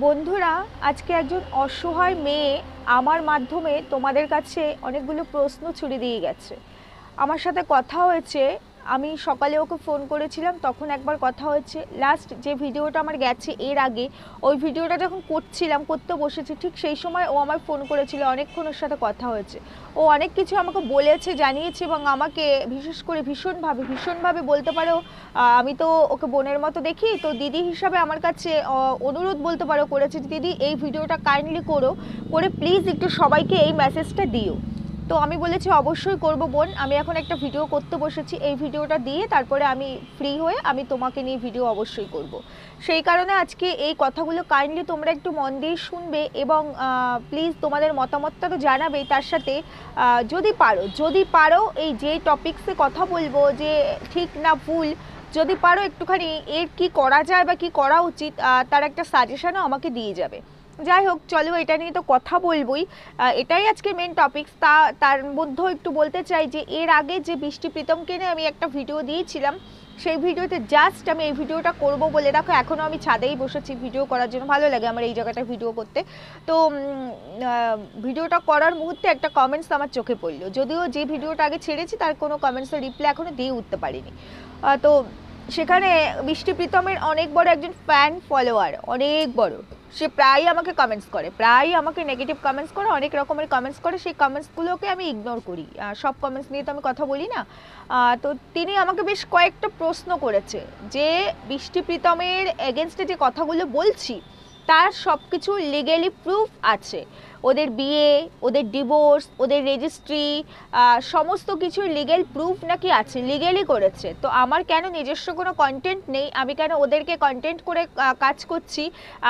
বন্ধুরা, আজকে একজন অসহায় মেয়ে আমার মাধ্যমে তোমাদের কাছে অনেকগুলো প্রশ্ন ছুড়ে দিয়ে গেছে। আমার সাথে কথা হয়েছে, আমি সকালে ওকে ফোন করেছিলাম, তখন একবার কথা হয়েছে। লাস্ট যে ভিডিওটা আমার গেছে এর আগে, ওই ভিডিওটা যখন করতে বসেছি ঠিক সেই সময় ও আমার ফোন করেছিল, অনেকক্ষণ ওর সাথে কথা হয়েছে। ও অনেক কিছু আমাকে বলেছে, জানিয়েছে, এবং আমাকে বিশেষ করে ভীষণভাবে বলতে পারো, আমি তো ওকে বোনের মতো দেখি, তো দিদি হিসাবে আমার কাছে অনুরোধ বলতে পারো করেছে, দিদি এই ভিডিওটা কাইন্ডলি করে প্লিজ একটু সবাইকে এই মেসেজটা দিও। তো আমি বলেছি অবশ্যই করব বোন, আমি এখন একটা ভিডিও করতে বসেছি, এই ভিডিওটা দিয়ে তারপরে আমি ফ্রি হয়ে আমি তোমাকে নিয়ে ভিডিও অবশ্যই করব। সেই কারণে আজকে এই কথাগুলো কাইন্ডলি তোমরা একটু মন দিয়ে শুনবে এবং প্লিজ তোমাদের মতামতটা তো জানাবেই, তার সাথে যদি পারো এই যে টপিক্সে কথা বলবো, যে ঠিক না ভুল, যদি পারো একটুখানি এর কি করা যায় বা কি করা উচিত তার একটা সাজেশনও আমাকে দিয়ে যাবে। যাই হোক, চলো এটা নিয়ে তো কথা বলবোই, এটাই আজকে মেন টপিকস। তার মধ্যেও একটু বলতে চাই যে এর আগে যে বৃষ্টি প্রীতমকে নিয়ে আমি একটা ভিডিও দিয়েছিলাম, সেই ভিডিওতে জাস্ট আমি এই ভিডিওটা করব বলে, দেখো এখনও আমি ছাদেই বসেছি ভিডিও করার জন্য, ভালো লাগে আমার এই জায়গাটা ভিডিও করতে। তো ভিডিওটা করার মুহূর্তে একটা কমেন্টস আমার চোখে পড়লো, যদিও যে ভিডিওটা আগে ছেড়েছি তার কোনো কমেন্টসের রিপ্লাই এখনও দিয়ে উঠতে পারিনি। তো সেখানে বৃষ্টি প্রীতমের অনেক বড় একজন ফ্যান ফলোয়ার, অনেক বড়, সে প্রায়ই আমাকে কমেন্টস করে, প্রায়ই আমাকে নেগেটিভ কমেন্টস করে, অনেক রকমের কমেন্টস করে। সেই কমেন্টসগুলোকে আমি ইগনোর করি, সব কমেন্টস নিয়ে তো আমি কথা বলি না। তো তিনি আমাকে বেশ কয়েকটা প্রশ্ন করেছে যে বৃষ্টি প্রীতমের এগেনস্টে যে কথাগুলো বলছি তার সব কিছু লিগেলি প্রুফ আছে, ওদের বিয়ে, ওদের ডিভোর্স, ওদের রেজিস্ট্রি, সমস্ত কিছুর লিগেল প্রুফ নাকি আছে, লিগেলি করেছে। তো আমার কেন নিজস্ব কোনো কন্টেন্ট নেই, আমি কেন ওদেরকে কন্টেন্ট করে কাজ করছি,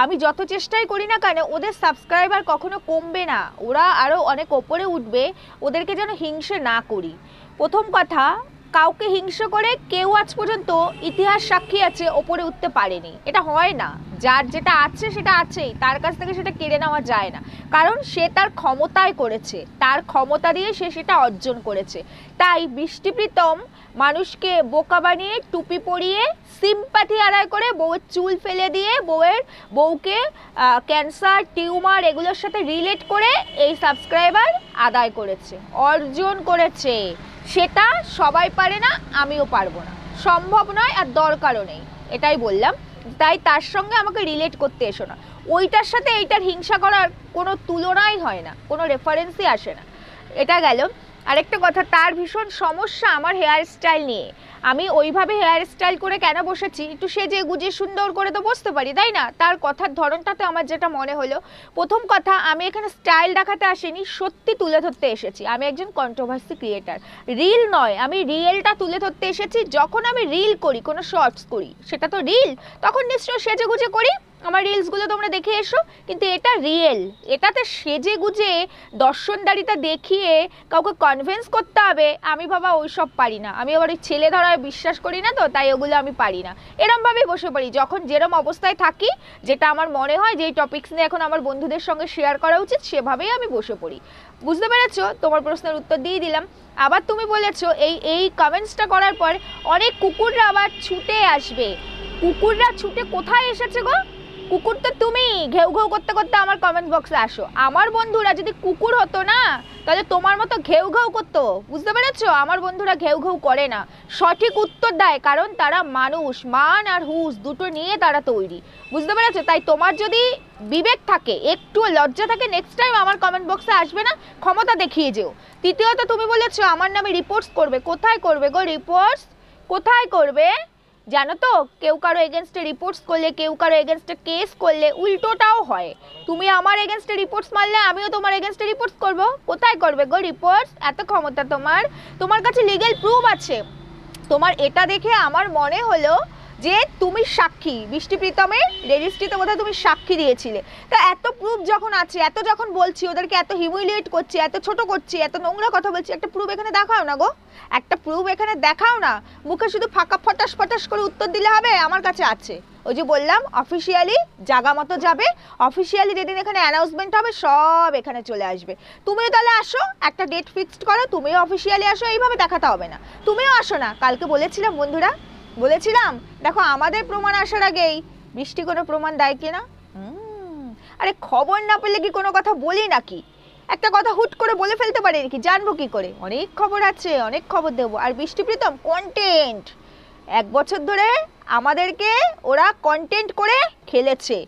আমি যত চেষ্টাই করি না কেন ওদের সাবস্ক্রাইবার কখনো কমবে না, ওরা আরও অনেক ওপরে উঠবে, ওদেরকে যেন হিংসে না করি। প্রথম কথা, কাউকে হিংসা করে কেউ আজ পর্যন্ত ইতিহাস সাক্ষী আছে ওপরে উঠতে পারেনি, এটা হয় না। যার যেটা আছে সেটা আছেই, তার কাছ থেকে সেটা কেড়ে নেওয়া যায় না, কারণ সে তার ক্ষমতায় করেছে, তার ক্ষমতা দিয়ে সে সেটা অর্জন করেছে। তাই বৃষ্টি প্রীতম মানুষকে বোকা বানিয়ে টুপি পরিয়ে সিম্প্যাথি আদায় করে বউয়ের চুল ফেলে দিয়ে বউকে ক্যান্সার, টিউমার এগুলোর সাথে রিলেট করে এই সাবস্ক্রাইবার আদায় করেছে, অর্জন করেছে। সেটা সবাই পারে না, আমিও পারবো না, সম্ভব নয়, আর দরকারও নেই, এটাই বললাম। তাই তার সঙ্গে আমাকে রিলেট করতে এসো না, ওইটার সাথে এইটার হিংসা করার কোনো তুলনাই হয় না, কোনো রেফারেন্সই আসে না। এটা গেল। আরেকটা কথা, তার ভীষণ সমস্যা আমার হেয়ার স্টাইল নিয়ে। আমি ওইভাবে হেয়ার স্টাইল করে কেন বসেছি, একটু সেজে গুজে সুন্দর করে তো বসতে পারি, তাই না? তার কথার ধরনটাতে আমার যেটা মনে হলো, প্রথম কথা, আমি এখানে স্টাইল দেখাতে আসিনি, সত্যি তুলে ধরতে এসেছি। আমি একজন কন্ট্রোভার্সি ক্রিয়েটার, রিল নয়, আমি রিয়েলটা তুলে ধরতে এসেছি। যখন আমি রিল করি, কোনো শর্টস করি, সেটা তো রিল, তখন নিশ্চয়ই সেজে গুজে করি, আমার রিলসগুলো তোমরা দেখে এসো। কিন্তু এটা রিয়েল, এটাতে সেজে গুজে দর্শনদারিতা দেখিয়ে কাউকে কনভিন্স করতে হবে, আমি বাবা ওইসব পারি না। আমি আবার ওই ছেলে ধরায় বিশ্বাস করি না, তো তাই ওগুলো আমি পারি না। এরমভাবেই বসে পড়ি, যখন যেরম অবস্থায় থাকি, যেটা আমার মনে হয় যেই টপিকস নিয়ে এখন আমার বন্ধুদের সঙ্গে শেয়ার করা উচিত, সেভাবেই আমি বসে পড়ি। বুঝতে পেরেছো? তোমার প্রশ্নের উত্তর দিয়ে দিলাম। আবার তুমি বলেছো এই কমেন্টসটা করার পর অনেক কুকুররা আবার ছুটে আসবে। কুকুররা ছুটে কোথায় এসেছে গো? কুকুর তো তুমি, ঘেউ ঘেউ করতে করতে আমার কমেন্ট বক্সে আসো। আমার বন্ধুরা যদি কুকুর হতো না, তাহলে তোমার মতো ঘেউ ঘেউ করতো। বুঝতে পেরেছো? আমার বন্ধুরা ঘেউ ঘেউ করে না, সঠিক উত্তর দেয়, কারণ তারা মানুষ, মান আর হুঁশ দুটো নিয়ে তারা তৈরি। বুঝতে পেরেছো? তাই তোমার যদি বিবেক থাকে, একটু লজ্জা থাকে, নেক্সট টাইম আমার কমেন্ট বক্সে আসবে না, ক্ষমতা দেখিয়ে যেও। তৃতীয়ত, তুমি বলেছো আমার নামে রিপোর্টস করবে। কোথায় করবে গো রিপোর্টস? কোথায় করবে জানো তো? কেউ কারো এগেনস্টে রিপোর্টস করলে, কেউ কারো এগেনস্টে কেস করলে উল্টোটাও হয়। তুমি আমার এগেনস্টে রিপোর্টস মারলে, আমিও তোমার এগেনস্টে রিপোর্টস করব। কোথায় করবে গো রিপোর্টস? এত ক্ষমতা তোমার কাছে লিগ্যাল প্রুফ আছে। তোমার এটা দেখে আমার মনে হলো যে তুমি সাক্ষী, বৃষ্টি প্রীতমের রেজিস্ট্রিতে বোধহয় তুমি সাক্ষী দিয়েছিলে। তা এত প্রুফ যখন আছে, এত যখন বলছি, ওদেরকে এত হিউমিলিয়েট করছি, এত ছোট করছি, এত নোংরা কথা বলছি, একটা প্রুফ এখানে দেখাও না গো, একটা প্রুফ এখানে দেখাও না। মুখে শুধু ফাঁকা ফটাস ফটাস করে উত্তর দিলে হবে? আমার কাছে আছে, ওই যে বললাম, অফিসিয়ালি জায়গা মতো যাবে, অফিসিয়ালি যেদিন এখানে অ্যানাউন্সমেন্ট হবে সব এখানে চলে আসবে। তুমিও তাহলে আসো, একটা ডেট ফিক্সড করো, তুমিও অফিসিয়ালি আসো, এইভাবে দেখাতে হবে না। তুমিও আসো না, কালকে বলেছিলাম বন্ধুরা, বলেছিলাম দেখো আমাদের প্রমাণ আসার আগেই বৃষ্টি কোনো প্রমাণ দেয় কিনা। আরে খবর না পেলে কি কোনো কথা বলি নাকি? একটা কথা হুট করে বলে ফেলতে পারি নাকি? জানবো কি করে? অনেক খবর আছে, অনেক খবর দেবো। আর বৃষ্টি প্রীতম কন্টেন্ট, 1 বছর ধরে আমাদেরকে ওরা কন্টেন্ট করে খেলেছে,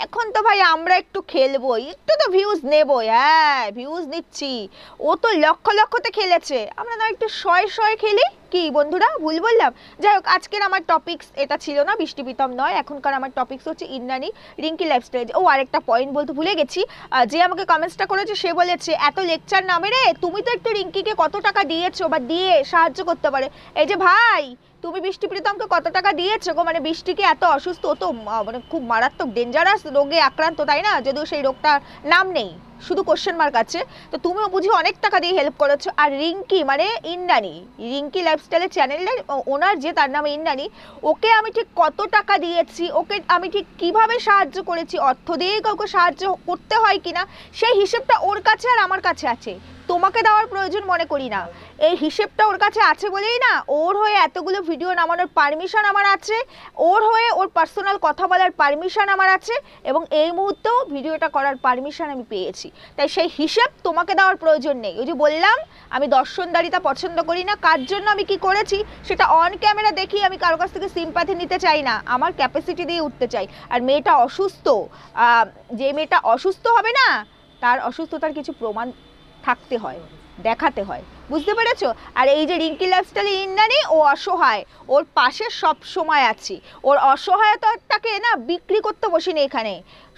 এখন তো ভাই আমরা একটু খেলবো, একটু তো ভিউজ নেবো। হ্যাঁ, ভিউজ নিচ্ছি। ও তো লক্ষ লক্ষতে খেলেছে, আমরা না একটু শয়ে শয়ে খেলি। কি বন্ধুরা, ভুল বললাম? যাই হোক, আজকের আমার টপিকস এটা ছিল না, বৃষ্টি প্রীতম নয়। এখনকার আমার টপিকস হচ্ছে ইন্দ্রাণী রিঙ্কি লাইফস্টাইল। ও আরেকটা পয়েন্ট বলতে ভুলে গেছি, যে আমাকে কমেন্টসটা করেছে সে বলেছে এত লেকচার না মেরে তুমি তো একটু রিঙ্কিকে কত টাকা দিয়েছো বা দিয়ে সাহায্য করতে পারে। এই যে ভাই, তুমি বৃষ্টি প্রীতমকে কত টাকা দিয়েছো গো? মানে বৃষ্টিকে এত অসুস্থ, ও তো মানে খুব মারাত্মক ডেঞ্জারাস রোগে আক্রান্ত, তাই না? যদিও সেই রোগটার নাম নেই, শুধু কোশ্চেন মার্ক আছে। তো তুমিও বুঝি অনেক টাকা দিয়ে হেল্প করেছো। আর রিঙ্কি মানে ইন্দ্রাণী, রিঙ্কি লাইফস্টাইলের চ্যানেলের ওনার যে, তার নাম ইন্দ্রাণী, ওকে আমি ঠিক কত টাকা দিয়েছি, ওকে আমি ঠিক কিভাবে সাহায্য করেছি, অর্থ দিয়ে কাউকে সাহায্য করতে হয় কিনা সেই হিসেবটা ওর কাছে আর আমার কাছে আছে। তোমাকে দেওয়ার প্রয়োজন মনে করি না। এই হিসেবটা ওর কাছে আছে বলেই না ওর হয়ে এতগুলো ভিডিও নামানোর পারমিশন আমার আছে, ওর হয়ে ওর পার্সোনাল কথা বলার পারমিশন আমার আছে, এবং এই মুহূর্তেও ভিডিওটা করার পারমিশন আমি পেয়েছি। তাই সেই হিসেব তোমাকে দেওয়ার প্রয়োজন নেই। ওই যে বললাম, আমি দর্শনদারিতা পছন্দ করি না। কার জন্য আমি কি করেছি সেটা অন ক্যামেরা দেখি, আমি কারো কাছ থেকে সিম্প্যাথি নিতে চাই না, আমার ক্যাপাসিটি দিয়ে উঠতে চাই। আর মেয়েটা অসুস্থ, যে মেয়েটা অসুস্থ হবে না, তার অসুস্থতার কিছু প্রমাণ থাকতে হয়, দেখাতে হয়, বুঝতে পেরেছো? আর এই যে রিঙ্কি লাইফস্টাইল ইন্দ্রাণী, ও অসহায়, ওর পাশে সব সময় আছি। ওর অসহায়তাটাকে না বিক্রি করতে বসিনি এখানে,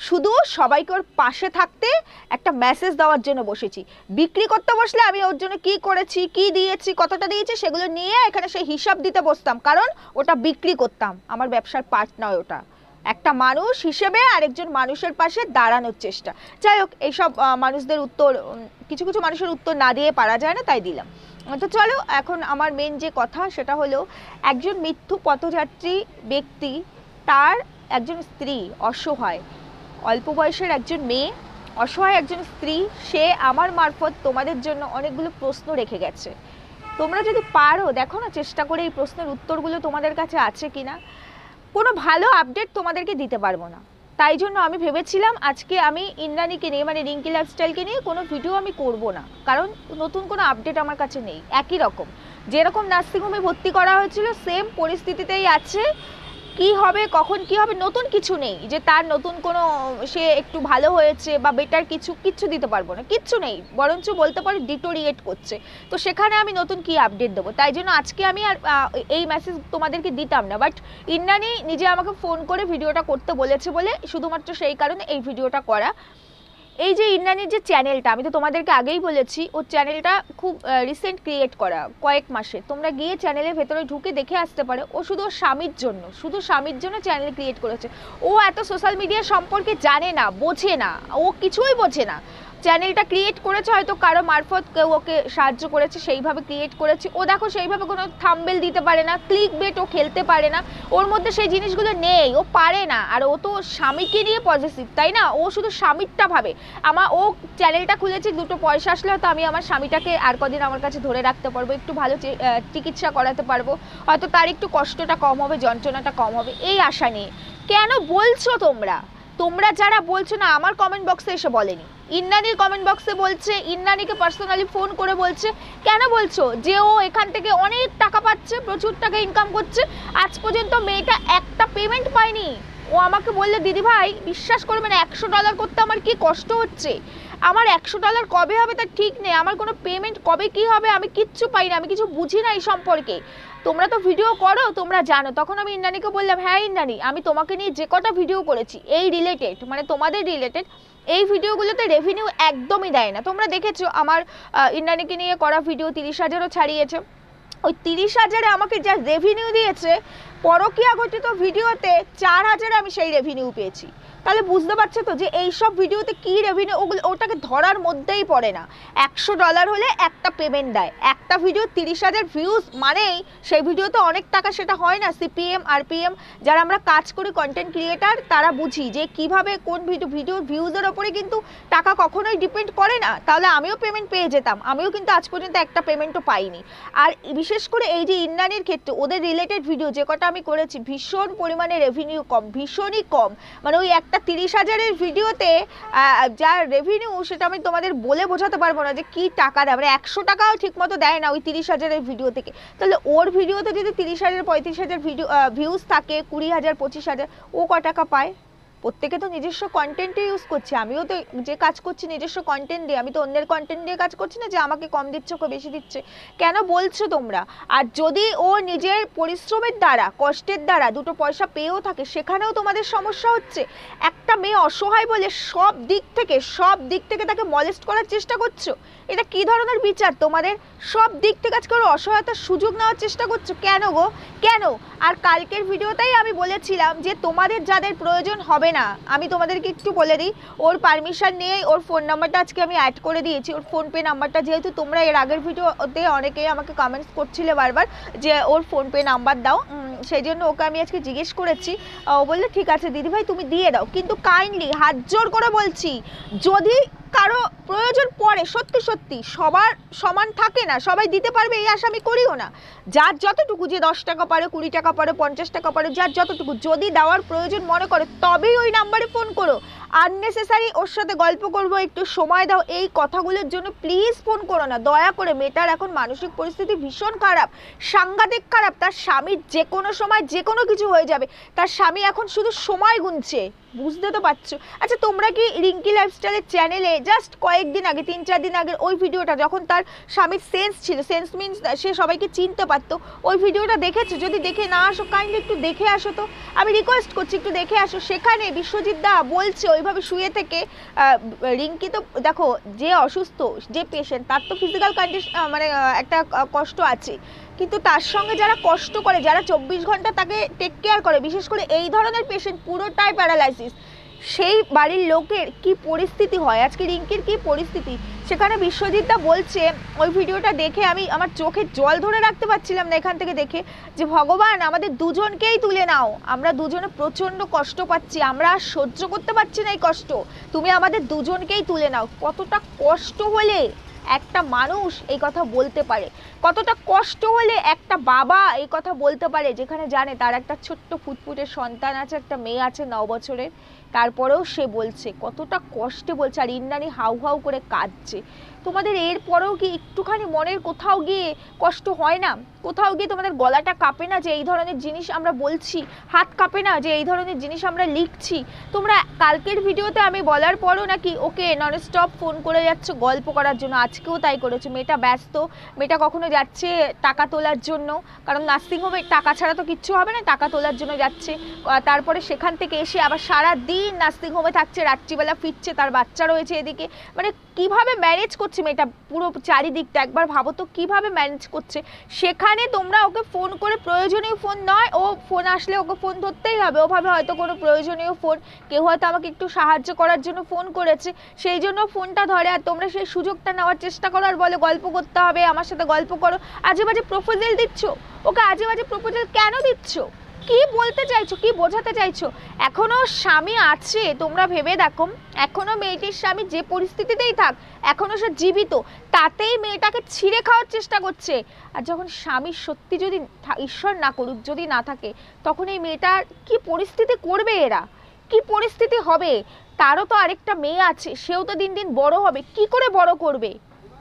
শুধু সবাইকে ওর পাশে থাকতে একটা মেসেজ দেওয়ার জন্য বসেছি। বিক্রি করতে বসলে আমি ওর জন্য কি করেছি, কি দিয়েছি, কতটা দিয়েছি, সেগুলো নিয়ে এখানে সেই হিসাব দিতে বসতাম, কারণ ওটা বিক্রি করতাম। আমার ব্যবসার পার্ট নয় ওটা, একটা মানুষ হিসেবে আরেকজন মানুষের পাশে দাঁড়ানোর চেষ্টা। যাই হোক, এইসব মানুষদের উত্তর, কিছু কিছু মানুষের উত্তর না দিয়ে পারা যায় না, তাই দিলাম। তো চলো, এখন আমার মেন যে কথা সেটা হলো, একজন মৃত্যু পথযাত্রী ব্যক্তি, তার একজন স্ত্রী অসহায়, অল্প বয়সের একজন মেয়ে, অসহায় একজন স্ত্রী, সে আমার মারফত তোমাদের জন্য অনেকগুলো প্রশ্ন রেখে গেছে। তোমরা যদি পারো দেখো না, চেষ্টা করে এই প্রশ্নের উত্তরগুলো তোমাদের কাছে আছে কিনা। কোনো ভালো আপডেট তোমাদেরকে দিতে পারবো না, তাই জন্য আমি ভেবেছিলাম আজকে আমি ইন্দ্রাণীকে নিয়ে, মানে রিঙ্কি লাইফস্টাইলকে নিয়ে কোনো ভিডিও আমি করব না, কারণ নতুন কোনো আপডেট আমার কাছে নেই। একই রকম, যেরকম নার্সিংহোমে ভর্তি করা হয়েছিল সেম পরিস্থিতিতেই আছে। কি হবে, কখন কি হবে, নতুন কিছু নেই যে তার নতুন কোনো, সে একটু ভালো হয়েছে বা বেটার কিচ্ছু দিতে পারবো না, কিচ্ছু নেই, বরঞ্চ বলতে পারি ডিটোরিয়েট করছে। তো সেখানে আমি নতুন কি আপডেট দেবো? তাই জন্য আজকে আমি আর এই মেসেজ তোমাদেরকে দিতাম না, বাট ইন্দ্রাণী নিজে আমাকে ফোন করে ভিডিওটা করতে বলেছে বলে শুধুমাত্র সেই কারণে এই ভিডিওটা করা। এই যে ইন্দ্রাণীর যে চ্যানেলটা, আমি তো তোমাদেরকে আগেই বলেছি, ওর চ্যানেলটা খুব রিসেন্ট ক্রিয়েট করা, কয়েক মাসে। তোমরা গিয়ে চ্যানেলের ভেতরে ঢুকে দেখে আসতে পারো। ও শুধু ওর স্বামীর জন্য চ্যানেল ক্রিয়েট করেছে। ও এত সোশ্যাল মিডিয়া সম্পর্কে জানে না, বোঝে না, ও কিছুই বোঝে না। চ্যানেলটা ক্রিয়েট করেছে হয়তো কারো মারফত, কেউ ওকে সাহায্য করেছে, সেইভাবে ক্রিয়েট করেছে। ও দেখো সেইভাবে কোনো থাম্বনেল দিতে পারে না, ক্লিক বেট ও খেলতে পারে না, ওর মধ্যে সেই জিনিসগুলো নেই, ও পারে না। আর ও তো স্বামীকে নিয়ে পজিটিভ, তাই না? ও শুধু স্বামীরটা ভাবে। ও চ্যানেলটা খুলেছে, দুটো পয়সা আসলে হয়তো আমি আমার স্বামীটাকে আর কদিন আমার কাছে ধরে রাখতে পারবো, একটু ভালো চিকিৎসা করাতে পারবো, হয়তো তার একটু কষ্টটা কম হবে, যন্ত্রণাটা কম হবে, এই আশা নিয়ে। কেন বলছো তোমরা যারা বলছো না, আমার কমেন্ট বক্সে এসে বলেনি, ইন্দ্রাণীর কমেন্ট বক্সে বলছে, ইন্দ্রাণীকে পার্সোনালি ফোন করে বলছে। কেন বলছো? যে ও এখান থেকে অনেক টাকা পাচ্ছে, প্রচুর টাকা ইনকাম করছে, আজ পর্যন্ত মেয়েটা একটা পেমেন্ট পায়নি। ও আমাকে বললে, দিদি ভাই বিশ্বাস করবেন, $100 করতে আমার কি কষ্ট হচ্ছে, আমার $100 কবে হবে তার ঠিক নেই, আমার কোনো পেমেন্ট কবে কি হবে আমি কিচ্ছু পাই না, আমি কিছু বুঝি না এই সম্পর্কে। তোমরা তো ভিডিও করো, তোমরা জানো। তখন আমি ইন্দ্রাণীকে বললাম, হ্যাঁ ইন্দ্রাণী, আমি তোমাকে নিয়ে যে কটা ভিডিও করেছি এই রিলেটেড, মানে তোমাদের রিলেটেড, এই ভিডিওগুলোতে রেভিনিউ একদমই দেয় না। তোমরা দেখেছো আমার ইন্দ্রাণীকে নিয়ে করা ভিডিও 30,000ও ছাড়িয়েছে। ওই 30,000-এ আমাকে যা রেভিনিউ দিয়েছে, পরকীয়া ঘটিত ভিডিওতে 4,000 আমি সেই রেভিনিউ পেয়েছি। তাহলে বুঝতে পারছো তো যে এইসব ভিডিওতে কি রেভিনিউ, ওটাকে ধরার মধ্যেই পড়ে না। $100 হলে একটা পেমেন্ট দেয়, একটা ভিডিও 30,000 ভিউজ মানেই সেই ভিডিওতে অনেক টাকা, সেটা হয় না? সিপিএম আরপিএম যারা আমরা কাজ করি, কন্টেন্ট ক্রিয়েটার, তারা বুঝি যে কিভাবে কোন ভিডিও ভিউজের ওপরে কিন্তু টাকা কখনোই ডিপেন্ড করে না। তাহলে আমিও পেমেন্ট পেয়ে যেতাম, আমিও কিন্তু আজ পর্যন্ত একটা পেমেন্টও পাইনি। আর বিশেষ করে এই যে ইন্দ্রাণীর ক্ষেত্রে ওদের রিলেটেড ভিডিও যে কটা আমি আমি করেছি, ভীষণ পরিমাণে রেভিনিউ কম, ভীষণই কম। মানে ওই একটা 30,000-এর ভিডিওতে যা রেভিনিউ সেটা আমি তোমাদের বলে বোঝাতে পারবো না যে কি টাকা দেয়। মানে 100 টাকাও ঠিক মতো দেয় না ওই 30,000-এর ভিডিও থেকে। তাহলে ওর ভিডিওতে যদি 30,000 35,000 ভিডিও ভিউজ থাকে, 20,000 25,000, ও ক টাকা পায়? প্রত্যেকে তো নিজস্ব কন্টেন্টে ইউজ করছে। আমিও তো যে কাজ করছি নিজস্ব কন্টেন্ট দিয়ে, আমি তো অন্যের কন্টেন্ট দিয়ে কাজ করছি না যে আমাকে কম দিচ্ছে ওকে বেশি দিচ্ছে। কেন বলছো তোমরা? আর যদি ও নিজের পরিশ্রমের দ্বারা, কষ্টের দ্বারা দুটো পয়সা পেয়েও থাকে, সেখানেও তোমাদের সমস্যা হচ্ছে। একটা মেয়ে অসহায় বলে সব দিক থেকে তাকে মলেস্ট করার চেষ্টা করছো। এটা কি ধরনের বিচার তোমাদের? সব দিক থেকে আজকে ওর অসহায়তার সুযোগ নেওয়ার চেষ্টা করছো কেন গো, কেন? আর কালকের ভিডিওতেই আমি বলেছিলাম যে তোমাদের যাদের প্রয়োজন হবে না, আমি তোমাদেরকে একটু বলে দিই, ওর পারমিশন নিয়ে ওর ফোন নাম্বারটা আজকে আমি অ্যাড করে দিয়েছি, ওর ফোনপে নাম্বারটা। যেহেতু তোমরা এর আগের ভিডিওতে অনেকেই আমাকে কমেন্টস করছিলে বারবার যে ওর ফোনপে নাম্বার দাও, সেই জন্য ওকে আমি আজকে জিজ্ঞেস করেছি। ও বললো ঠিক আছে দিদিভাই তুমি দিয়ে দাও, কিন্তু কাইন্ডলি হাত জোর করে বলছি, যদি কারো প্রয়োজন পড়ে, সত্যি সবার সমান থাকে না, সবাই দিতে পারবে এই আশা আমি করিও না। যার যতটুকু, যে 10 টাকা পারে, 20 টাকা পারে, 50 টাকা পারে, যার যতটুকু যদি দেওয়ার প্রয়োজন মনে করে তবেই ওই নাম্বারে ফোন করো। আননেসেসারি ওর সাথে গল্প করবো, একটু সময় দাও, এই কথাগুলোর জন্য প্লিজ ফোন করো না দয়া করে। মেয়েটার এখন মানসিক পরিস্থিতি ভীষণ খারাপ, সাংঘাতিক খারাপ। তার স্বামীর যে কোনো সময় যে কোনো কিছু হয়ে যাবে, তার স্বামী এখন শুধু সময় গুনছে, বুঝতে তো পারছো? আচ্ছা তোমরা কি রিঙ্কি লাইফস্টাইলের চ্যানেলে জাস্ট কয়েকদিন আগে, 3-4 দিন আগের ওই ভিডিওটা, যখন তার স্বামীর সেন্স ছিল, সেন্স মিনস সে সবাইকে চিনতে পারতো, ওই ভিডিওটা দেখেছো? যদি দেখে না আসো কাইন্ডলি একটু দেখে আসো তো, আমি রিকোয়েস্ট করছি একটু দেখে আসো। সেখানে বিশ্বজিৎ দা বলছে ওইভাবে শুয়ে থেকে, রিঙ্কি তো দেখো যে অসুস্থ, যে পেশেন্ট, তার তো ফিজিক্যাল কন্ডিশন মানে একটা কষ্ট আছে, কিন্তু তার সঙ্গে যারা কষ্ট করে, যারা 24 ঘন্টা তাকে টেক কেয়ার করে, বিশেষ করে এই ধরনের পেশেন্ট পুরোটাই প্যারালাইসিস, সেই বাড়ির লোকের কি পরিস্থিতি হয়, আজকে রিঙ্কির কি পরিস্থিতি, সেখানে বিশ্বজিৎ দা বলছে। ওই ভিডিওটা দেখে আমি আমার চোখে জল ধরে রাখতে পারছিলাম না এখান থেকে দেখে, যে ভগবান আমাদের দুজনকেই তুলে নাও, আমরা দুজনে প্রচণ্ড কষ্ট পাচ্ছি, আমরা আর সহ্য করতে পারছি না এই কষ্ট, তুমি আমাদের দুজনকেই তুলে নাও। কতটা কষ্ট হলে একটা মানুষ এই কথা বলতে পারে, কতটা কষ্ট হলে একটা বাবা এই কথা বলতে পারে, যেখানে জানে তার একটা ছোট্ট ফুটফুটে সন্তান আছে, একটা মেয়ে আছে 9 বছরের, তারপরেও সে বলছে, কতটা কষ্টে বলছে, আর ইন্দ্রাণী হাউ হাউ করে কাঁদছে। তোমাদের এরপরেও কি একটুখানি মনের কোথাও গিয়ে কষ্ট হয় না? কোথাও গিয়ে তোমাদের গলাটা কাঁপে না যে এই ধরনের জিনিস আমরা বলছি? হাত কাঁপে না যে এই ধরনের জিনিস আমরা লিখছি? তোমরা কালকের ভিডিওতে আমি বলার পরও নাকি ওকে ননস্টপ ফোন করে যাচ্ছ গল্প করার জন্য, আজকেও তাই করেছো। মেয়েটা ব্যস্ত, মেয়েটা কখনো যাচ্ছে টাকা তোলার জন্য, কারণ নার্সিংহোমে টাকা ছাড়া তো কিচ্ছু হবে না, টাকা তোলার জন্য যাচ্ছে, তারপরে সেখান থেকে এসে আবার সারা দিন নার্সিংহোমে থাকছে, রাত্রিবেলা ফিরছে, তার বাচ্চা রয়েছে এদিকে, মানে কিভাবে ম্যানেজ করছে মেয়েটা পুরো চারিদিকটা, একবার ভাবো তো কিভাবে ম্যানেজ করছে। সেখানে তোমরা ওকে ফোন করে, প্রয়োজনীয় ফোন নয়, ও ফোন আসলে ওকে ফোন ধরতেই হবে, ওভাবে হয়তো কোনো প্রয়োজনীয় ফোন, কেউ হয়তো আমাকে একটু সাহায্য করার জন্য ফোন করেছে, সেই জন্য ফোনটা ধরে, আর তোমরা সেই সুযোগটা নেওয়ার চেষ্টা করো, আর বলে গল্প করতে হবে, আমার সাথে গল্প করো, আজে বাজে প্রপোজাল দিচ্ছ ওকে, আজে বাজে প্রপোজাল কেন দিচ্ছ? কি বলতে চাইছো, কি বোঝাতে চাইছো? এখনো স্বামী আছে, তোমরা ভেবে দেখো, এখনো মেয়েটির স্বামী যে পরিস্থিতিতেই থাক, এখনো সে জীবিত, তাতেই মেয়েটাকে ছিঁড়ে খাওয়ার চেষ্টা করছে। আর যখন স্বামী সত্যি যদি, ঈশ্বর না করুক, যদি না থাকে, তখন এই মেয়েটার কি পরিস্থিতি করবে, এরা কি পরিস্থিতি হবে? তারও তো আরেকটা মেয়ে আছে, সেও তো দিন দিন বড় হবে, কি করে বড় করবে,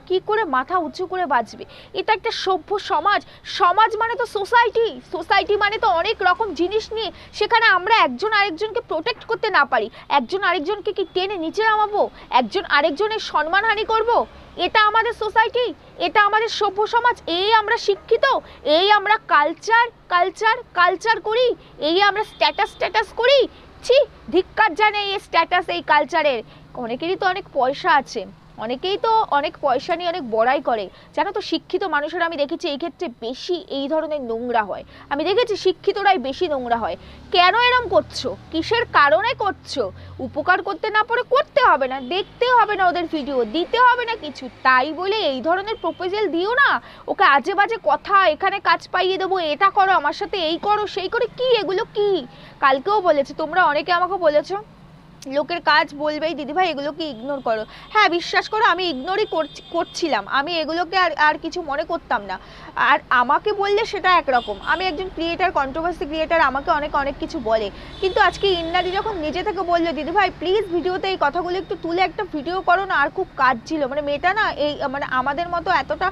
কি করে মাথা উঁচু করে বাঁচবে? এটা একটা সভ্য সমাজ, সমাজ মানে তো সোসাইটি, সোসাইটি মানে তো অনেক রকম জিনিস নিয়ে, সেখানে আমরা একজন আরেকজনকে প্রোটেক্ট করতে না পারি, একজন আরেকজনকে কি টেনে নিচে নামাবো, একজন আরেকজনের সম্মানহানি করব? এটা আমাদের সোসাইটি, এটা আমাদের সভ্য সমাজ, এই আমরা শিক্ষিত, এই আমরা কালচার কালচার কালচার করি, এই আমরা স্ট্যাটাস স্ট্যাটাস করি। ছি, ধিক্কার জানে এই স্ট্যাটাস, এই কালচারের। অনেকেরই তো অনেক পয়সা আছে, অনেকেই তো অনেক পয়সা নিয়ে অনেক বড়াই করে, জানো তো? শিক্ষিত মানুষেরা আমি দেখেছি এই ক্ষেত্রে বেশি এই ধরনের নোংরা হয়, আমি দেখেছি শিক্ষিতরাই বেশি নোংরা হয়। কেন এরম করছো, কিসের কারণে করছো? উপকার করতে না পারে করতে হবে না, দেখতে হবে না ওদের ভিডিও, দিতে হবে না কিছু, তাই বলে এই ধরনের প্রপোজাল দিও না ওকে, আজে বাজে কথা, এখানে কাজ পাইয়ে দেবো, এটা করো আমার সাথে, এই করো সেই করে, কি এগুলো কি? কালকেও বলেছে, তোমরা অনেকে আমাকে বলেছো লোকের কাজ বলবেই দিদিভাই এগুলোকে ইগনোর করো। হ্যাঁ বিশ্বাস করো আমি ইগনোরই করছিলাম, আমি এগুলোকে আর আর কিছু মনে করতাম না। আর আমাকে বললে সেটা একরকম, আমি একজন ক্রিয়েটার, কন্ট্রোভার্সি ক্রিয়েটার, আমাকে অনেক অনেক কিছু বলে। কিন্তু আজকে ইন্নাদি যখন নিজে থেকে বললো দিদিভাই প্লিজ ভিডিওতে এই কথাগুলো একটু তুলে একটা ভিডিও করো না, আর খুব কাজ ছিল, মানে মেয়েটা না এই মানে আমাদের মতো এতটা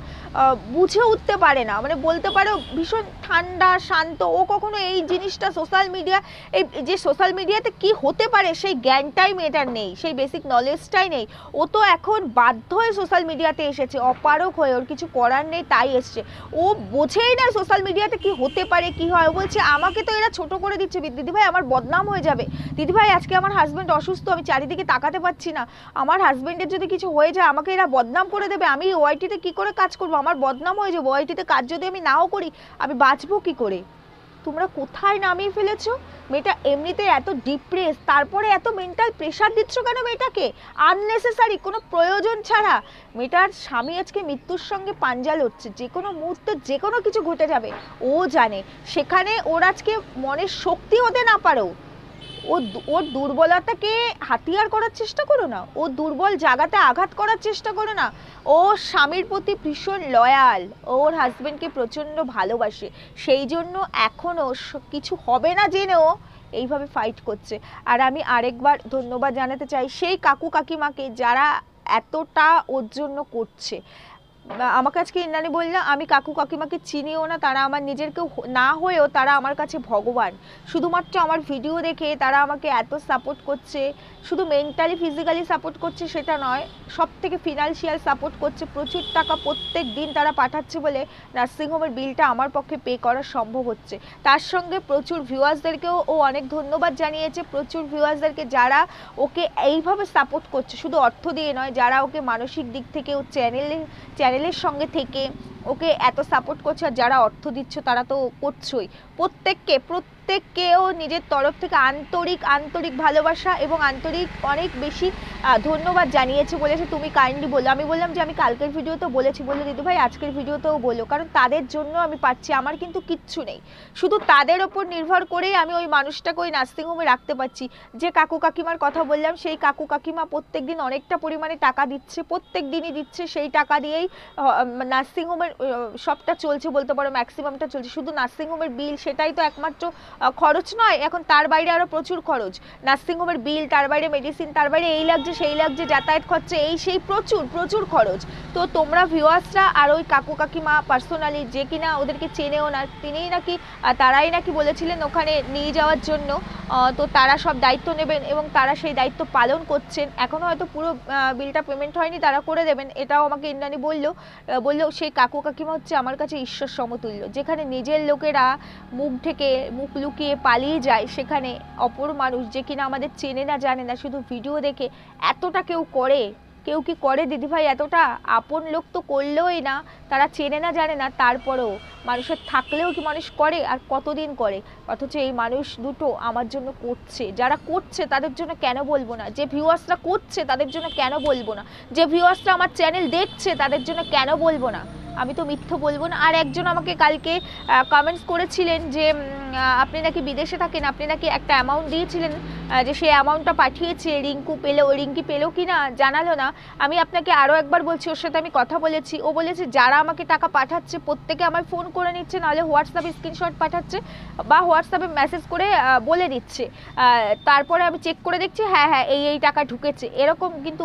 বুঝে উঠতে পারে না, মানে বলতে পারো ভীষণ ঠান্ডা শান্ত। ও কখনো এই জিনিসটা সোশ্যাল মিডিয়া, এই যে সোশ্যাল মিডিয়াতে কি হতে পারে সেই জ্ঞানটাই মেয়েটার নেই, সেই বেসিক নলেজটাই নেই। ও তো এখন বাধ্য হয়ে সোশ্যাল মিডিয়াতে এসেছে, অপারক হয়ে, ওর কিছু করার নেই তাই এসছে। ও বোঝেই না সোশ্যাল মিডিয়াতে কি হতে পারে কি হয়। ও বলছে আমাকে তো এরা ছোট করে দিচ্ছে দিদিভাই, আমার বদনাম হয়ে যাবে দিদিভাই, আজকে আমার হাজব্যান্ড অসুস্থ, আমি চারিদিকে তাকাতে পারছি না, আমার হাজব্যান্ডের যদি কিছু হয়ে যায় আমাকে এরা বদনাম করে দেবে, আমি ওআইটিতে কি করে কাজ করবো, আমার বদনাম হয়ে যাবে, ওআইটিতে কাজ যদি আমি নাও করি আমি বাঁচবো কি করে। তোমরা কোথায় নামিয়ে ফেলেছো মেয়েটা, এমনিতে এত ডিপ্রেস, তারপরে এত মেন্টাল প্রেশার দিচ্ছ কেন মেয়েটাকে আননেসেসারি, কোনো প্রয়োজন ছাড়া। মেয়েটার স্বামী আজকে মৃত্যুর সঙ্গে পাঞ্জা লড়ছে, যে কোনো মুহূর্তে যে কোনো কিছু ঘটে যাবে ও জানে, সেখানে ওর আজকে মনের শক্তি হতে না পারো, ওর দুর্বলতাকে হাতিয়ার করার চেষ্টা করো না, ও দুর্বল জায়গাতে আঘাত করার চেষ্টা করো না। ও স্বামীর প্রতি ভীষণ লয়াল, ওর হাজবেন্ডকে প্রচণ্ড ভালোবাসে, সেই জন্য এখনও কিছু হবে না জেনেও এইভাবে ফাইট করছে। আর আমি আরেকবার ধন্যবাদ জানাতে চাই সেই কাকু কাকিমাকে যারা এতটা ওর জন্য করছে। আমাকে আজকে ইন্দ্রাণী বলল আমি কাকু কাকিমাকে চিনিও না, তারা আমার নিজের কেউ না হয়েও তারা আমার কাছে ভগবান। শুধুমাত্র আমার ভিডিও দেখে তারা আমাকে এত সাপোর্ট করছে, শুধু মেন্টালি ফিজিক্যালি সাপোর্ট করছে সেটা নয়, সব থেকে ফিনান্সিয়াল সাপোর্ট করছে, প্রচুর টাকা প্রত্যেক দিন তারা পাঠাচ্ছে বলে নার্সিংহোমের বিলটা আমার পক্ষে পে করা সম্ভব হচ্ছে। তার সঙ্গে প্রচুর ভিউয়ার্সদেরকেও ও অনেক ধন্যবাদ জানিয়েছে, প্রচুর ভিউয়ার্সদেরকে যারা ওকে এইভাবে সাপোর্ট করছে, শুধু অর্থ দিয়ে নয়, যারা ওকে মানসিক দিক থেকে ও চ্যানেলের সঙ্গে থেকে ওকে এত সাপোর্ট করছে। আর যারা অর্থ দিচ্ছ তারা তো করছোই, প্রত্যেককেও নিজের তরফ থেকে আন্তরিক ভালোবাসা এবং আন্তরিক অনেক বেশি ধন্যবাদ জানিয়েছে, বলেছে তুমি কাইন্ডলি বললো। আমি বললাম যে আমি কালকের ভিডিওতেও বলেছি, বললো দিদিভাই আজকের ভিডিওতেও বললো, কারণ তাদের জন্য আমি পাচ্ছি, আমার কিন্তু কিচ্ছু নেই, শুধু তাদের ওপর নির্ভর করেই আমি ওই মানুষটাকে ওই নার্সিংহোমে রাখতে পারছি। যে কাকু কাকিমার কথা বললাম সেই কাকু কাকিমা প্রত্যেক দিন অনেকটা পরিমাণে টাকা দিচ্ছে, প্রত্যেক দিনই দিচ্ছে, সেই টাকা দিয়েই নার্সিংহোমের সবটা চলছে বলতে পারো, ম্যাক্সিমামটা চলছে। শুধু নার্সিংহোমের বিল সেটাই তো একমাত্র খরচ নয়, এখন তার বাইরে আরও প্রচুর খরচ, নার্সিংহোমের বিল, তার বাইরে মেডিসিন, তার বাইরে এই লাগছে সেই লাগছে, যাতায়াত খরচা, এই সেই প্রচুর খরচ। তো তোমরা ভিউয়ার্সরা আর ওই কাকু কাকিমা পার্সোনালি যে কিনা ওদেরকে চেনেও না, তিনিই নাকি তারাই নাকি বলেছিলেন ওখানে নিয়ে যাওয়ার জন্য, তো তারা সব দায়িত্ব নেবেন এবং তারা সেই দায়িত্ব পালন করছেন। এখনও হয়তো পুরো বিলটা পেমেন্ট হয়নি, তারা করে দেবেন, এটাও আমাকে ইন্দ্রাণী বললো সেই কাকু কাকিমা হচ্ছে আমার কাছে ঈশ্বর সমতুল্য। যেখানে নিজের লোকেরা মুখ ঢেকে মুখ লুকিয়ে পালিয়ে যায়, সেখানে অপর মানুষ যে কিনা আমাদের চেনে না জানে না, শুধু ভিডিও দেখে এতটা কেউ কি করে দিদিভাই, এতটা আপন লোক তো করলেই না, তারা চেনে না জানে না, তারপরেও মানুষের থাকলেও কি মানুষ করে, আর কতদিন করে। অথচ এই মানুষ দুটো আমার জন্য করছে, যারা করছে তাদের জন্য কেন বলবো না, যে ভিউয়ার্সরা করছে তাদের জন্য কেন বলবো না, যে ভিউয়ার্সরা আমার চ্যানেল দেখছে তাদের জন্য কেন বলবো না, আমি তো মিথ্যে বলবো না। আর একজন আমাকে কালকে কমেন্টস করেছিলেন যে আপনি নাকি বিদেশে থাকেন, আপনি নাকি একটা অ্যামাউন্ট দিয়েছিলেন, যে সেই অ্যামাউন্টটা পাঠিয়েছে, রিঙ্কি পেলো কি না জানালো না। আমি আপনাকে আরও একবার বলছি, ওর সাথে আমি কথা বলেছি, ও বলেছে যারা আমাকে টাকা পাঠাচ্ছে প্রত্যেকে আমায় ফোন করে নিচ্ছে, নাহলে হোয়াটসঅ্যাপে স্ক্রিনশট পাঠাচ্ছে বা হোয়াটসঅ্যাপে মেসেজ করে বলে দিচ্ছে, তারপরে আমি চেক করে দেখছি হ্যাঁ এই টাকা ঢুকেছে, এরকম। কিন্তু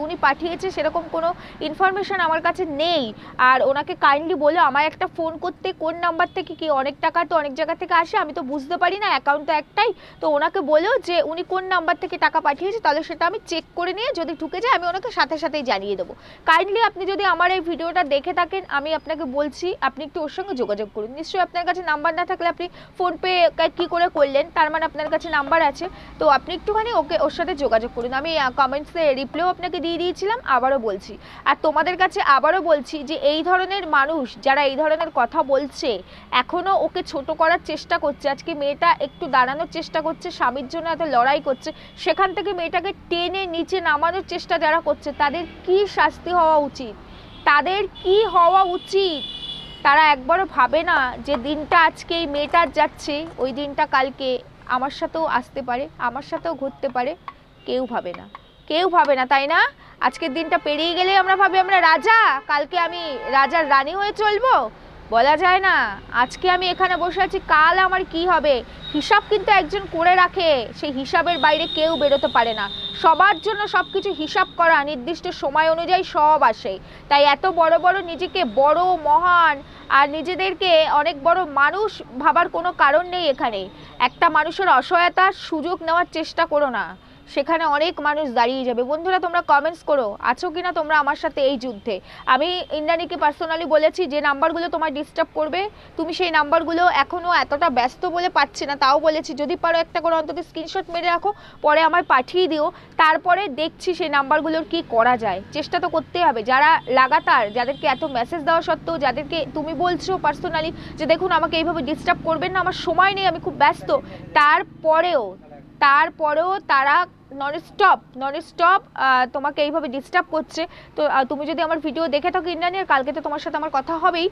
উনি পাঠিয়েছে সেরকম কোনো ইনফরমেশন আমার কাছে নেই। আর ওনাকে কাইন্ডলি বলে আমায় একটা ফোন করতে, কোন নাম্বার থেকে কি, অনেক টাকা তো অনেক জায়গা থেকে আসে, আমি তো বুঝতে পারি না, অ্যাকাউন্ট তো একটাই, তো ওনাকে বলেও যে উনি কোন নাম্বার থেকে টাকা পাঠিয়েছে, তাহলে সেটা আমি চেক করে নিয়ে যদি ঢুকে যায় আমি ওনাকে সাথেই জানিয়ে দেবো। কাইন্ডলি আপনি যদি আমার এই ভিডিওটা দেখে থাকেন, আমি আপনাকে বলছি আপনি একটু ওর সঙ্গে যোগাযোগ করুন। নিশ্চয়ই আপনার কাছে নাম্বার না থাকলে আপনি ফোনপে কী করে করলেন, তার মানে আপনার কাছে নাম্বার আছে, তো আপনি একটুখানি ওর সাথে যোগাযোগ করুন। আমি কমেন্টসে রিপ্লাইও আপনাকে দিয়ে দিয়েছিলাম, আবারও বলছি। আর তোমাদের কাছে আবারও বলছি যে এই ধরনের মানুষ যারা এই ধরনের কথা বলছে, এখনও ওকে ছোট করার চেষ্টা করছে, আজকে মেয়েটা একটু দাঁড়ানোর চেষ্টা করছে, স্বামীর জন্য এত লড়াই করছে, সেখান থেকে মেয়েটাকে টেনে নিচে নামানোর চেষ্টা যারা করছে, তাদের কি শাস্তি হওয়া উচিত, তাদের কি হওয়া উচিত? তারা একবারও ভাবে না যে দিনটা আজকে এই মেয়েটার যাচ্ছে, ওই দিনটা কালকে আমার সাথেও আসতে পারে, আমার সাথেও ঘটতে পারে। কেউ ভাবে না, কেউ ভাবে না, তাই না? আজকের দিনটা পেরিয়ে গেলে আমরা ভাবি আমরা রাজা, কালকে আমি রাজার রানী হয়ে চলবো, বলা যায় না। আজকে আমি এখানে বসে আছি, কাল আমার কি হবে হিসাব কিন্তু একজন করে রাখে, সেই হিসাবের বাইরে কেউ বেরোতে পারে না। সবার জন্য সব কিছু হিসাব করা, নির্দিষ্ট সময় অনুযায়ী সব আসে। তাই এত বড় বড় নিজেকে বড় মহান আর নিজেদেরকে অনেক বড় মানুষ ভাবার কোনো কারণ নেই এখানে। একটা মানুষের অসহায়তার সুযোগ নেওয়ার চেষ্টা করো না, সেখানে অনেক মানুষ দাঁড়িয়ে যাবে। বন্ধুরা তোমরা কমেন্টস করো, আছো কিনা তোমরা আমার সাথে এই যুদ্ধে। আমি ইন্দ্রাণীকে পার্সোনালি বলেছি যে নাম্বারগুলো তোমার ডিস্টার্ব করবে তুমি সেই নাম্বারগুলো এখনও এতটা ব্যস্ত বলে পাচ্ছি না, তাও বলেছি যদি পারো একটা করে অন্তত স্ক্রিনশট মেরে রাখো, পরে আমায় পাঠিয়ে দিও, তারপরে দেখছি সেই নাম্বারগুলোর কি করা যায়। চেষ্টা তো করতেই হবে। যারা লাগাতার, যাদেরকে এত মেসেজ দেওয়া সত্ত্বেও, যাদেরকে তুমি বলছো পার্সোনালি যে দেখুন আমাকে এইভাবে ডিস্টার্ব করবেন না, আমার সময় নেই, আমি খুব ব্যস্ত, তারপরেও তারা ননস্টপ তোমাকে এইভাবে ডিস্টার্ব করছে। তো তুমি যদি আমার ভিডিও দেখে থাকো ইন্দ্রাণী, আর কালকে তো তোমার সাথে আমার কথা হবেই,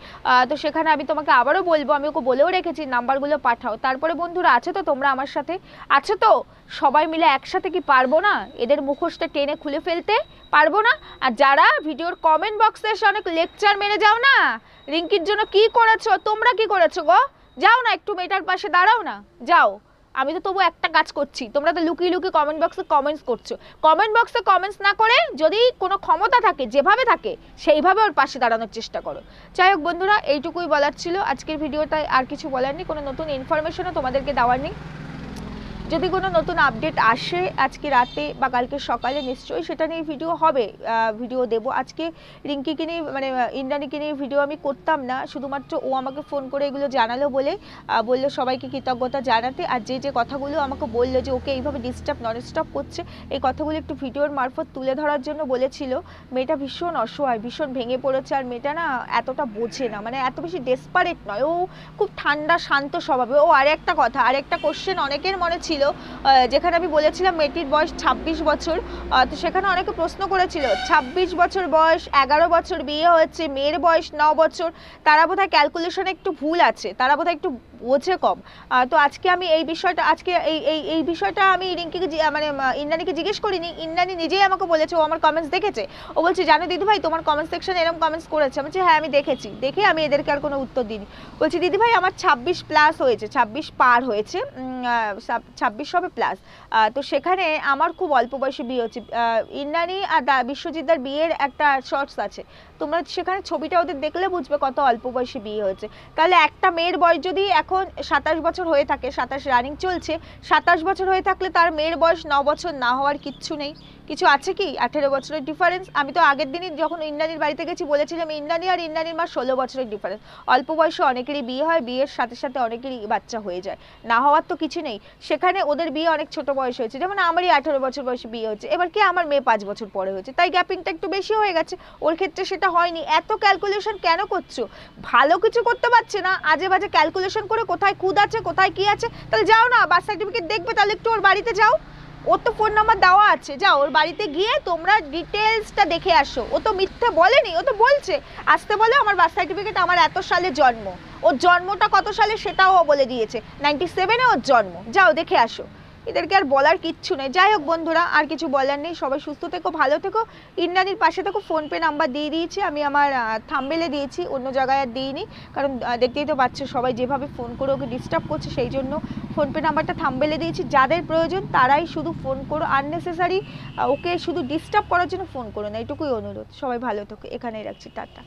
তো সেখানে আমি তোমাকে আবারও বলবো, আমি ওকে বলেও রেখেছি নাম্বারগুলো পাঠাও। তারপরে বন্ধুরা আছো তো তোমরা আমার সাথে, আছো তো? সবাই মিলে একসাথে কি পারবো না এদের মুখোশটা টেনে খুলে ফেলতে? পারবো না? আর যারা ভিডিওর কমেন্ট বক্সে এসে অনেক লেকচার মেরে যাও না, রিঙ্কির জন্য কি করেছো, তোমরা কি করেছো গো, যাও না একটু মেয়েটার পাশে দাঁড়াও না, যাও। আমি তো তবু একটা কাজ করছি, তোমরা তো লুকিয়ে লুকিয়ে কমেন্ট বক্সে কমেন্টস করছো। কমেন্ট বক্সে কমেন্টস না করে যদি কোনো ক্ষমতা থাকে, যেভাবে থাকে সেইভাবে ওর পাশে দাঁড়ানোর চেষ্টা করো। যাই হোক বন্ধুরা, এইটুকুই বলার ছিল আজকের ভিডিওটায়, আর কিছু বলার নেই, কোনো নতুন ইনফরমেশনও তোমাদেরকে দেওয়ার নেই। যদি কোনো নতুন আপডেট আসে আজকে রাতে বা কালকে সকালে নিশ্চয়ই সেটা নিয়ে ভিডিও হবে, ভিডিও দেব। আজকে রিঙ্কিকে নিয়ে মানে ইন্দ্রাণীকে নিয়ে ভিডিও আমি করতাম না, শুধুমাত্র ও আমাকে ফোন করে এগুলো জানালো বলে, বললো সবাইকে কৃতজ্ঞতা জানাতে, আর যে যে কথাগুলো আমাকে বললো যে ওকে এইভাবে ডিস্টার্ব ননস্টপ করছে, এই কথাগুলো একটু ভিডিওর মারফত তুলে ধরার জন্য বলেছিল। মেয়েটা ভীষণ অসহায়, ভীষণ ভেঙে পড়েছে, আর মেয়েটা না এতটা বোঝে না, মানে এত বেশি ডেসপারেট নয়, ও খুব ঠান্ডা শান্ত স্বভাবে। ও আরেকটা কথা, আরেকটা কোশ্চেন অনেকের মনে ছিল, যেখানে আমি বলেছিলাম মেয়েটির বয়স 26 বছর, তো সেখানে অনেকে প্রশ্ন করেছিল 26 বছর বয়স, 11 বছর বিয়ে হয়েছে, মেয়ের বয়স 9 বছর, তারা বোধহয় ক্যালকুলেশনে একটু ভুল আছে, তারা বোধহয় একটু বোঝে কম। তো আজকে আমি এই বিষয়টা, আজকে এই বিষয়টা আমি রিঙ্কিকে মানে ইন্দ্রাণীকে জিজ্ঞেস করিনি, ইন্দ্রাণী নিজেই আমাকে বলেছে, ও আমার কমেন্টস দেখেছে, ও বলছে জানো দিদিভাই তোমার কমেন্ট সেকশনে এরকম কমেন্টস করেছে। আমি বলছি হ্যাঁ আমি দেখেছি, দেখে আমি এদেরকে আর কোনো উত্তর দিইনি। বলছি দিদিভাই আমার 26 প্লাস হয়েছে, 26 পার হয়েছে, 26 হবে প্লাস। তো সেখানে আমার খুব অল্প বয়সে বিয়ে হচ্ছে। ইন্দ্রাণী আর বিশ্বজিৎদার বিয়ের একটা শর্টস আছে, তোমরা সেখানে ছবিটা ওদের দেখলে বুঝবে কত অল্প বয়সে বিয়ে হয়েছে। তাহলে একটা মেয়ের বয়স যদি এখন 27 বছর হয়ে থাকে, 27 রানিং চলছে, 27 বছর হয়ে থাকলে তার মেয়ের বয়স 9 বছর না হওয়ার কিচ্ছু নেই, কিছু আছে কি? 18 বছরের ডিফারেন্স। আমি তো আগের দিনই যখন ইন্দ্রাণীর বাড়িতে গেছি বলেছিলাম ইন্দ্রাণী আর ইন্দ্রাণীর মা 16 বছরের ডিফারেন্স। অল্প বয়সে অনেকেরই বিয়ে হয়, বিয়ের সাথে সাথে অনেকেরই বাচ্চা হয়ে যায়, না হওয়ার তো কিছু নেই। সেখানে ওদের বিয়ে অনেক ছোট বয়স হয়েছে, যেমন আমারই 18 বছর বয়সে বিয়ে হয়েছে, এবার কি আমার মেয়ে 5 বছর পরে হয়েছে, তাই গ্যাপিংটা একটু বেশি হয়ে গেছে। ওর ক্ষেত্রে সেটা হয়নি। এত ক্যালকুলেশন কেন করছো? ভালো কিছু করতে পারছে না, আজে বাজে ক্যালকুলেশন করে কোথায় খুদ আছে কোথায় কি আছে। তাহলে যাও না, বার্থ সার্টিফিকেট দেখবে, তাহলে একটু ওর বাড়িতে যাও, ওর তো ফোন নাম্বার দেওয়া আছে, যাও ওর বাড়িতে গিয়ে তোমরা ডিটেলসটা দেখে আসো। ও তো মিথ্যে বলেনি, ও তো বলছে, আসতে বলে আমার বার্থ সার্টিফিকেট আমার এত সালে জন্ম, ওর জন্মটা কত সালে সেটাও ও বলে দিয়েছে, 97-এ ওর জন্ম, যাও দেখে আসো। এদেরকে আর বলার কিচ্ছু নেই। যাই হোক বন্ধুরা, আর কিছু বলার নেই, সবাই সুস্থ থেকো, ভালো থেকো। ইন্দ্রাণীর পাশে থেকো, ফোনপে নাম্বার দিয়ে দিয়েছি আমি, আমার থাম্বনেলে দিয়েছি, অন্য জায়গায় আর দিইনি, কারণ দেখতেই তো পাচ্ছ সবাই যেভাবে ফোন করে ওকে ডিস্টার্ব করছে, সেই জন্য ফোনপে নাম্বারটা থাম্বনেলে দিয়েছি। যাদের প্রয়োজন তারাই শুধু ফোন করো, আননেসেসারি ওকে শুধু ডিস্টার্ব করার জন্য ফোন করো না, এটুকুই অনুরোধ। সবাই ভালো থেকো, এখানেই রাখছি, টাটা।